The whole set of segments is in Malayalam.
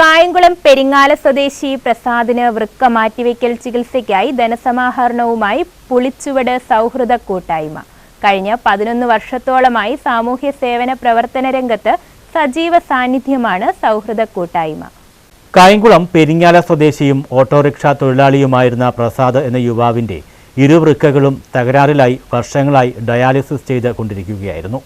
കായംകുളം പെരിങ്ങാല സ്വദേശി പ്രസാദിന് വൃക്ക മാറ്റിവെക്കൽ ചികിത്സയ്ക്കായി ധനസമാഹരണവുമായി പുളിച്ചുവട് സൗഹൃദ കൂട്ടായ്മ. കഴിഞ്ഞ 11 വർഷത്തോളമായി സാമൂഹ്യ സേവന പ്രവർത്തന രംഗത്ത് സജീവ സാന്നിധ്യമാണ് സൗഹൃദ കൂട്ടായ്മ. കായംകുളം പെരിങ്ങാല സ്വദേശിയും ഓട്ടോറിക്ഷ തൊഴിലാളിയുമായിരുന്ന പ്രസാദ് എന്ന യുവാവിന്റെ ഇരുവൃക്കകളും തകരാറിലായി വർഷങ്ങളായി ഡയാലിസിസ് ചെയ്ത് കൊണ്ടിരിക്കുകയായിരുന്നു.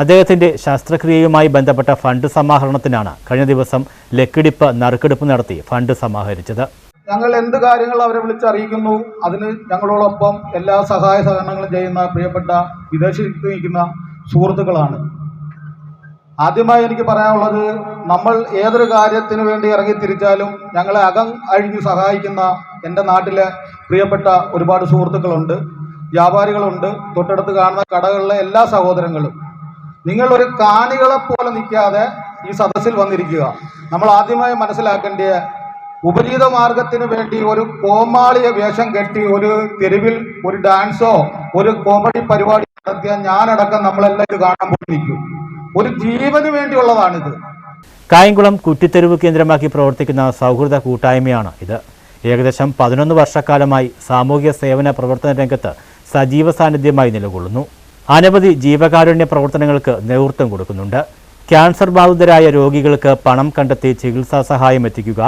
അദ്ദേഹത്തിന്റെ ശസ്ത്രക്രിയയുമായി ബന്ധപ്പെട്ട ഫണ്ട് സമാഹരണത്തിനാണ് കഴിഞ്ഞ ദിവസം ലക്കിടിപ്പ് നറുക്കെടുപ്പ് നടത്തി ഫണ്ട് സമാഹരിച്ചത്. ഞങ്ങൾ എന്ത് കാര്യങ്ങൾ അവരെ വിളിച്ചറിയിക്കുന്നു അതിന് ഞങ്ങളോടൊപ്പം എല്ലാ സഹായ സഹകരണങ്ങളും ചെയ്യുന്ന പ്രിയപ്പെട്ട വിദേശത്ത് നിൽക്കുന്ന സുഹൃത്തുക്കളാണ്. ആദ്യമായി എനിക്ക് പറയാനുള്ളത്, നമ്മൾ ഏതൊരു കാര്യത്തിന് വേണ്ടി ഇറങ്ങി തിരിച്ചാലും ഞങ്ങളെ അകം അഴിഞ്ഞ് സഹായിക്കുന്ന എൻ്റെ നാട്ടിലെ പ്രിയപ്പെട്ട ഒരുപാട് സുഹൃത്തുക്കളുണ്ട്, വ്യാപാരികളുണ്ട്, തൊട്ടടുത്ത് കാണുന്ന കടകളിലെ എല്ലാ സഹോദരങ്ങളും. നിങ്ങൾ ഒരു കാണികളെ പോലെ നിൽക്കാതെ ഈ സദസ്സിൽ വന്നിരിക്കുക. നമ്മൾ ആദ്യമായി മനസ്സിലാക്കേണ്ട, ഉപജീവിത മാർഗത്തിന് വേണ്ടി ഒരു കോമാളിയെ വേഷം കെട്ടി ഒരു തെരുവിൽ ഒരു ഡാൻസോ ഒരു കോമഡി പരിപാടി നടത്തിയാൽ ഞാനടക്കം നമ്മളെല്ലാം ഇത് കാണാൻ പോയി നിൽക്കും. ഒരു ജീവന് വേണ്ടിയുള്ളതാണിത്. കായംകുളം കുറ്റിത്തെരുവ് കേന്ദ്രമാക്കി പ്രവർത്തിക്കുന്ന സൗഹൃദ കൂട്ടായ്മയാണ് ഇത്. ഏകദേശം 11 വർഷക്കാലമായി സാമൂഹ്യ സേവന പ്രവർത്തന രംഗത്ത് സജീവ സാന്നിധ്യമായി നിലകൊള്ളുന്നു. അനവധി ജീവകാരുണ്യ പ്രവർത്തനങ്ങൾക്ക് നേതൃത്വം കൊടുക്കുന്നുണ്ട്. ക്യാൻസർ ബാധിതരായ രോഗികൾക്ക് പണം കണ്ടെത്തി ചികിത്സാ സഹായം എത്തിക്കുക,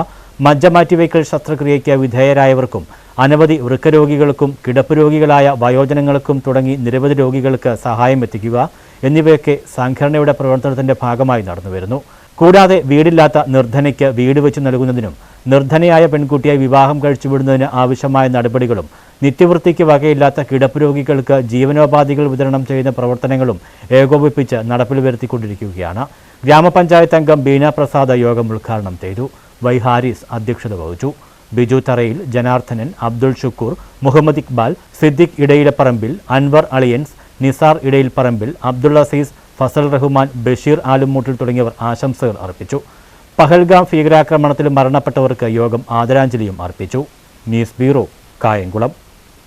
മജ്ജമാറ്റിവയ്ക്കൽ ശസ്ത്രക്രിയയ്ക്ക് വിധേയരായവർക്കും അനവധി വൃക്കരോഗികൾക്കും കിടപ്പ് രോഗികളായ വയോജനങ്ങൾക്കും തുടങ്ങി നിരവധി രോഗികൾക്ക് സഹായം എത്തിക്കുക എന്നിവയൊക്കെ സംഘടനയുടെ പ്രവർത്തനത്തിന്റെ ഭാഗമായി നടന്നുവരുന്നു. കൂടാതെ വീടില്ലാത്ത നിർധനയ്ക്ക് വീട് വെച്ച് നൽകുന്നതിനും നിർധനയായ പെൺകുട്ടിയെ വിവാഹം കഴിച്ചുവിടുന്നതിന് ആവശ്യമായ നടപടികളും നിത്യവൃത്തിക്ക് വകയില്ലാത്ത കിടപ്പ് രോഗികൾക്ക് ജീവനോപാധികൾ വിതരണം ചെയ്യുന്ന പ്രവർത്തനങ്ങളും ഏകോപിപ്പിച്ച് നടപ്പിൽ വരുത്തിക്കൊണ്ടിരിക്കുകയാണ്. ഗ്രാമപഞ്ചായത്ത് അംഗം ബീന പ്രസാദ് യോഗം ഉദ്ഘാടനം ചെയ്തു. വൈ ഹാരിസ് അധ്യക്ഷത വഹിച്ചു. ബിജു തറയിൽ, ജനാർദ്ദനൻ, അബ്ദുൾ ഷുക്കൂർ, മുഹമ്മദ് ഇക്ബാൽ, സിദ്ദിഖ് ഇടയിലപ്പറമ്പിൽ, അൻവർ അളിയൻസ്, നിസാർ ഇടയിൽപ്പറമ്പിൽ, അബ്ദുൾ അസീസ്, ഫസൽ റഹ്മാൻ, ബഷീർ ആലുമൂട്ടിൽ തുടങ്ങിയവർ ആശംസകൾ അർപ്പിച്ചു. പഹൽഗാം ഭീകരാക്രമണത്തിൽ മരണപ്പെട്ടവർക്ക് യോഗം ആദരാഞ്ജലിയും അർപ്പിച്ചു. News bureau, Kayamkulam.